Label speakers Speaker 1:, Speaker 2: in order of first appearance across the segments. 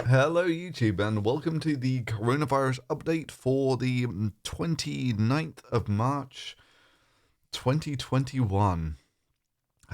Speaker 1: Hello YouTube and welcome to the coronavirus update for the 29th of March 2021.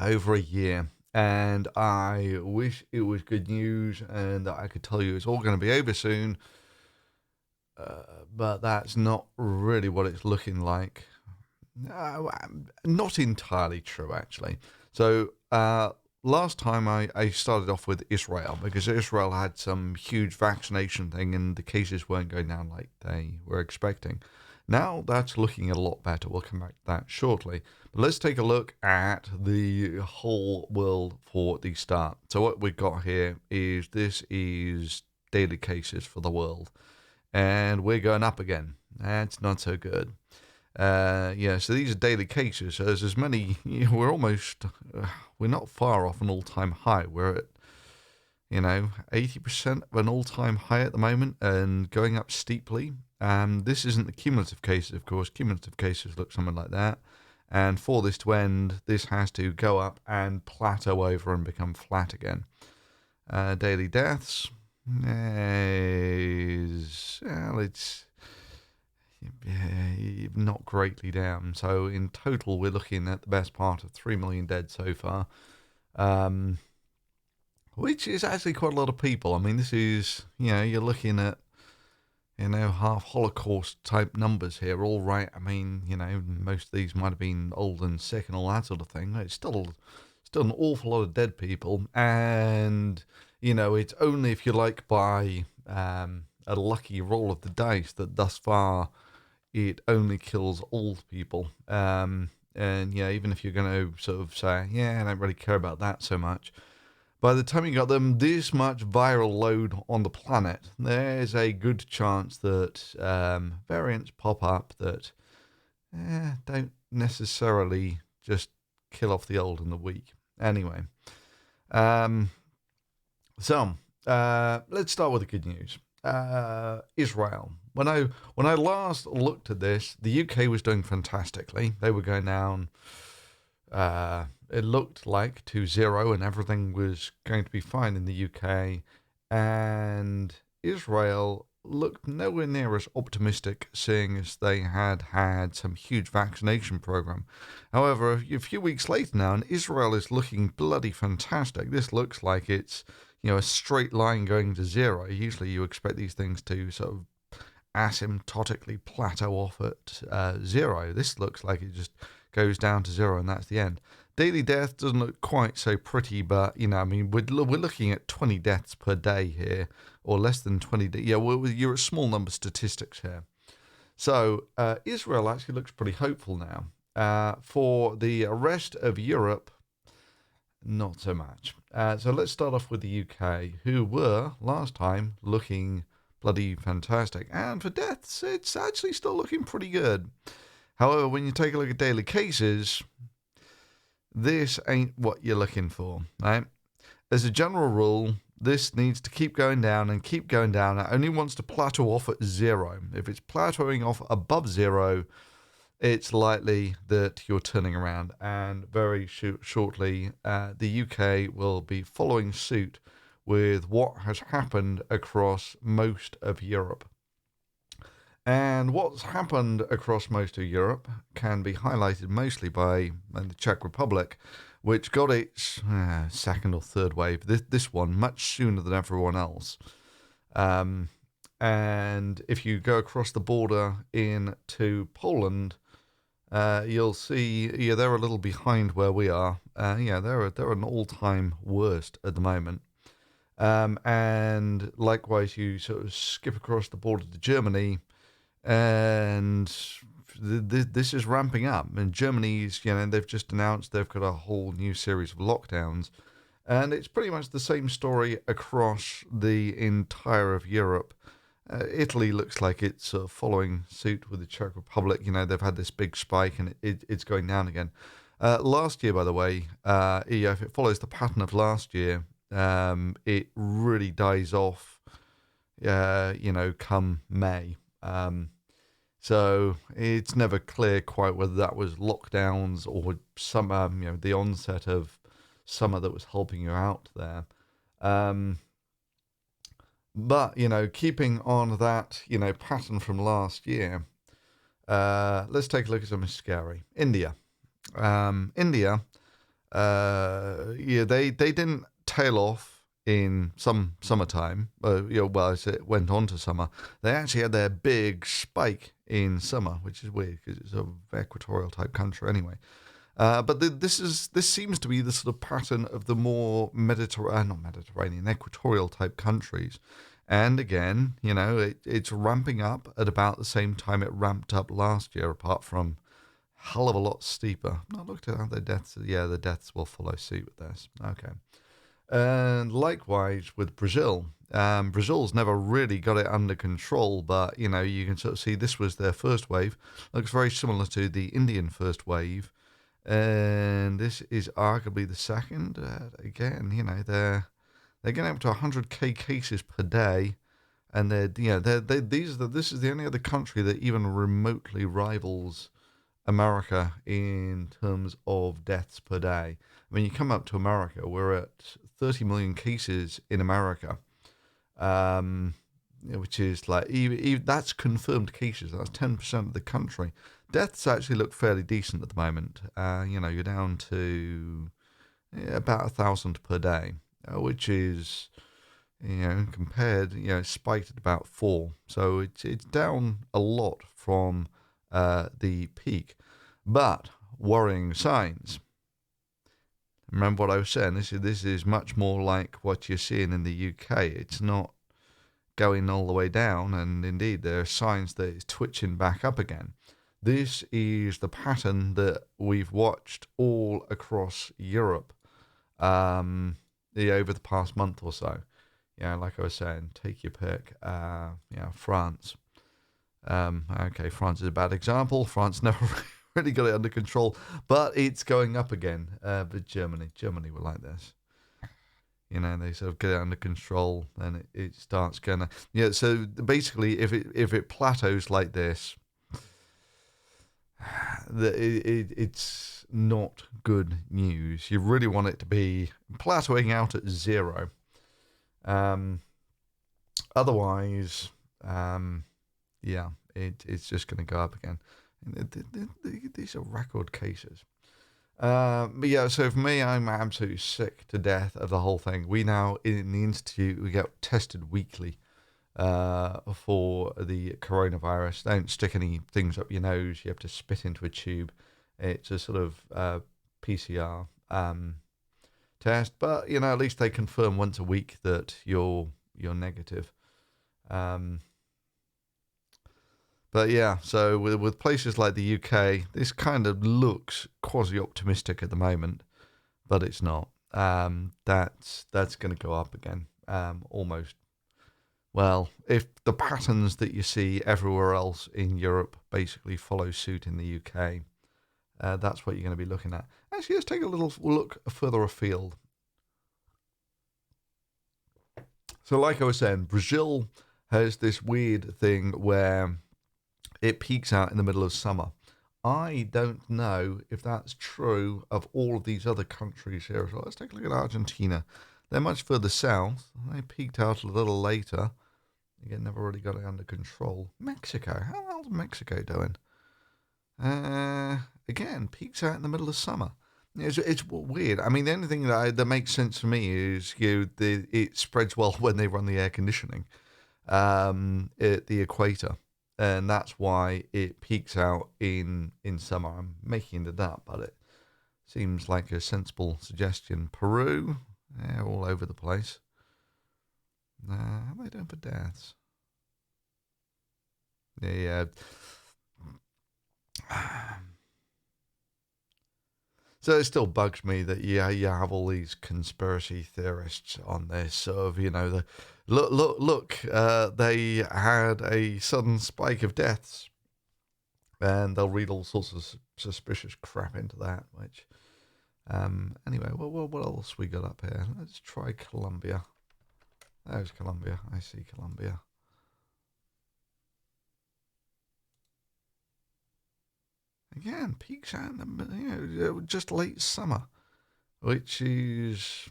Speaker 1: Over a year, and I wish it was good news and that I could tell you it's all going to be over soon, but that's not really what it's looking like. Not entirely true, actually. So, last time I started off with Israel because Israel had some huge vaccination thing and the cases weren't going down like they were expecting. Now that's looking a lot better. We'll come back to that shortly. But let's take a look at the whole world for the start. So what we've got here is this is daily cases for the world. And we're going up again. That's not so good. So these are daily cases. So there's as many. We're not far off an all-time high. We're at 80% of an all-time high at the moment, and going up steeply. This isn't the cumulative cases, of course. Cumulative cases look something like that. And for this to end, this has to go up and plateau over and become flat again. Daily deaths it's not greatly down. So in total, we're looking at the best part of 3 million dead so far, which is actually quite a lot of people. I mean, this is, you're looking at, half Holocaust type numbers here. All right. I mean, most of these might have been old and sick and all that sort of thing. It's still an awful lot of dead people. And, it's only, if you like, by a lucky roll of the dice that thus far it only kills old people. And even if you're going to sort of say, I don't really care about that so much, by the time you got them this much viral load on the planet, there's a good chance that variants pop up that don't necessarily just kill off the old and the weak. Anyway, so let's start with the good news. Israel. When I last looked at this, the UK was doing fantastically. They were going down. It looked like to zero, and everything was going to be fine in the UK. And Israel looked nowhere near as optimistic, seeing as they had some huge vaccination program. However, a few weeks later now, and Israel is looking bloody fantastic. This looks like it's a straight line going to zero. Usually you expect these things to sort of asymptotically plateau off at zero. This looks like it just goes down to zero and that's the end. Daily death doesn't look quite so pretty, but we're looking at 20 deaths per day here, or less than 20. You're at small number statistics here. So Israel actually looks pretty hopeful now. For the rest of Europe, not so much. So let's start off with the UK, who were last time looking bloody fantastic. And for deaths, it's actually still looking pretty good. However, when you take a look at daily cases, this ain't what you're looking for, right? As a general rule, this needs to keep going down and keep going down. It only wants to plateau off at zero. If it's plateauing off above zero, it's likely that you're turning around. And very shortly, the UK will be following suit with what has happened across most of Europe. And what's happened across most of Europe can be highlighted mostly by the Czech Republic, which got its second or third wave, this one, much sooner than everyone else. And if you go across the border into Poland, you'll see they're a little behind where we are. They're an all-time worst at the moment. And likewise, you sort of skip across the border to Germany, and this is ramping up. And Germany's, they've just announced they've got a whole new series of lockdowns, and it's pretty much the same story across the entire of Europe. Italy looks like it's following suit with the Czech Republic. They've had this big spike, and it's going down again. Last year, by the way, if it follows the pattern of last year, it really dies off, come May. So it's never clear quite whether that was lockdowns or some, the onset of summer that was helping you out there. But, keeping on that, pattern from last year, let's take a look at something scary. India. India, yeah, they didn't tail off in some summertime. Well, as it went on to summer, they actually had their big spike in summer, which is weird because it's an equatorial type country anyway. But this seems to be the sort of pattern of the more not Mediterranean, equatorial type countries. And again, it's ramping up at about the same time it ramped up last year, apart from hell of a lot steeper. I looked at how their deaths. Yeah, the deaths will follow suit with this. Okay. And likewise with Brazil. Brazil's never really got it under control, but you can sort of see this was their first wave. Looks very similar to the Indian first wave, and this is arguably the second. Again, they're getting up to 100k cases per day, and this is the only other country that even remotely rivals America in terms of deaths per day. I mean, you come up to America, we're at 30 million cases in America, which is like, that's confirmed cases. That's 10% of the country. Deaths actually look fairly decent at the moment. You're down to about 1,000 per day, which is, compared, spiked at about 4. So it's down a lot from the peak. But worrying signs. Remember what I was saying? This is much more like what you're seeing in the UK. It's not going all the way down, and indeed there are signs that it's twitching back up again. This is the pattern that we've watched all across Europe over the past month or so. Like I was saying, take your pick. France. Okay, France is a bad example. France never really got it under control, but it's going up again. But Germany were like this. They sort of get it under control, then it starts going. So basically, if it plateaus like this, it's not good news. You really want it to be plateauing out at 0. Otherwise, it's just going to go up again. These are record cases. So for me, I'm absolutely sick to death of the whole thing. We now, in the Institute, we get tested weekly for the coronavirus. Don't stick any things up your nose. You have to spit into a tube. It's a sort of PCR test, but at least they confirm once a week that you're negative. But yeah, so with places like the UK, this kind of looks quasi-optimistic at the moment, but it's not. That's going to go up again, almost. Well, if the patterns that you see everywhere else in Europe basically follow suit in the UK, that's what you're going to be looking at. Actually, let's take a little look further afield. So like I was saying, Brazil has this weird thing where it peaks out in the middle of summer. I don't know if that's true of all of these other countries here as well. Let's take a look at Argentina. They're much further south. They peaked out a little later. Again, never really got it under control. Mexico. How the hell's Mexico doing? Again, peaks out in the middle of summer. It's weird. I mean, the only thing that makes sense for me is it spreads well when they run the air conditioning at the equator. And that's why it peaks out in summer. I'm making it up, but it seems like a sensible suggestion. Peru, all over the place. How are they doing for deaths? Yeah. So it still bugs me that you have all these conspiracy theorists on this sort of, look, they had a sudden spike of deaths, and they'll read all sorts of suspicious crap into that. Which, anyway, what else we got up here? Let's try Colombia. There's Colombia. I see Colombia. Again, peaks out in the just late summer, which is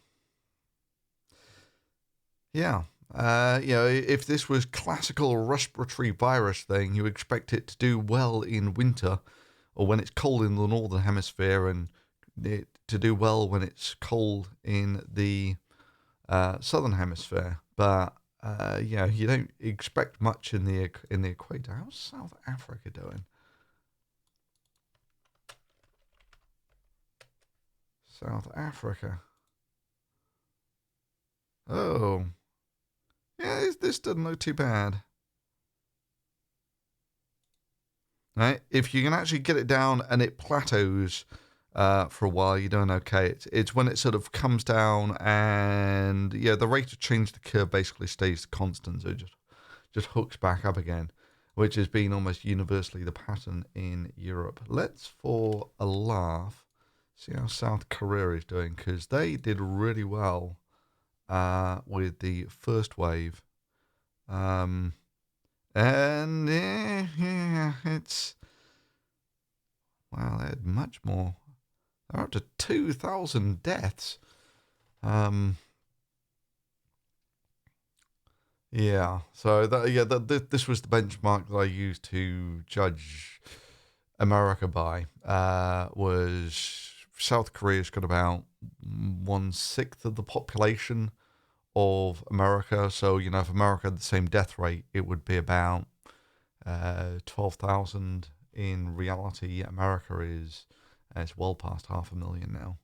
Speaker 1: If this was classical respiratory virus thing, you expect it to do well in winter or when it's cold in the northern hemisphere, and it to do well when it's cold in the southern hemisphere. But you don't expect much in the equator. How's South Africa doing? South Africa. Oh, yeah, this doesn't look too bad. Right, if you can actually get it down and it plateaus for a while, you're doing okay. It's when it sort of comes down and the rate of change of the curve basically stays constant, so it just hooks back up again, which has been almost universally the pattern in Europe. Let's, for a laugh, see how South Korea is doing, because they did really well with the first wave. And it's, wow, they had much more. They're up to 2,000 deaths. So this was the benchmark that I used to judge America by. Was South Korea's got about 1/6 of the population of America. So, if America had the same death rate, it would be about 12,000. In reality, America is it's well past 500,000 now.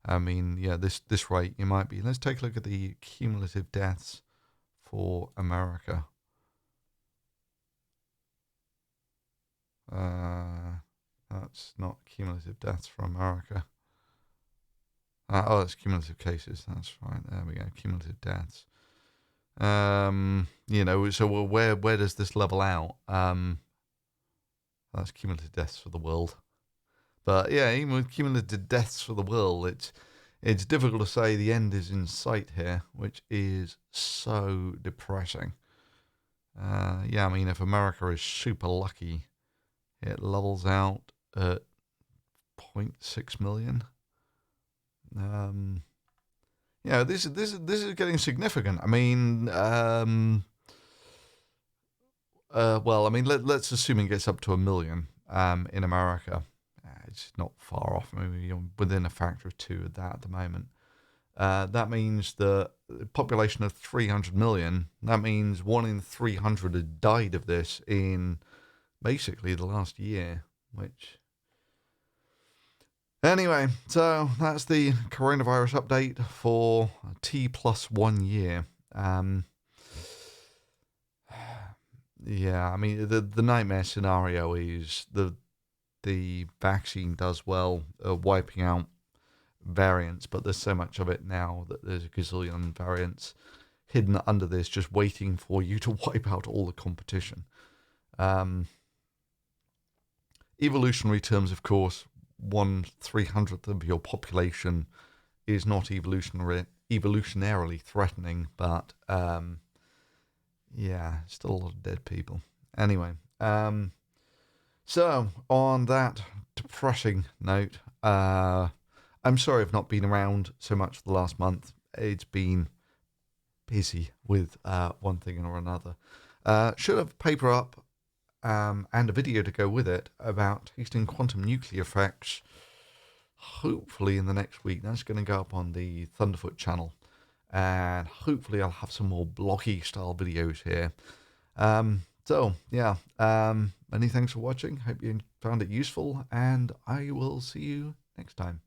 Speaker 1: I mean, this rate, you might be. Let's take a look at the cumulative deaths for America. That's not cumulative deaths for America. It's cumulative cases. That's right. There we go. Cumulative deaths. So where does this level out? That's cumulative deaths for the world. But yeah, even with cumulative deaths for the world, it's difficult to say the end is in sight here, which is so depressing. I mean, if America is super lucky, it levels out at 0.6 million. This is getting significant. I mean, let's assume it gets up to 1 million in America. It's not far off. Maybe within a factor of 2 of that at the moment. That means the population of 300 million. That means 1 in 300 had died of this in basically the last year. Anyway, so that's the coronavirus update for T+1 year. I mean, the nightmare scenario is the vaccine does well wiping out variants, but there's so much of it now that there's a gazillion variants hidden under this, just waiting for you to wipe out all the competition. Evolutionary terms, of course, 1/300th of your population is not evolutionarily threatening, but still a lot of dead people. Anyway, so on that depressing note, I'm sorry I've not been around so much for the last month. It's been busy with one thing or another. Should have a paper up and a video to go with it about tasting quantum nuclear effects, hopefully in the next week. That's going to go up on the Thunderfoot channel, and hopefully I'll have some more bloggy style videos here. Many thanks for watching. Hope you found it useful, and I will see you next time.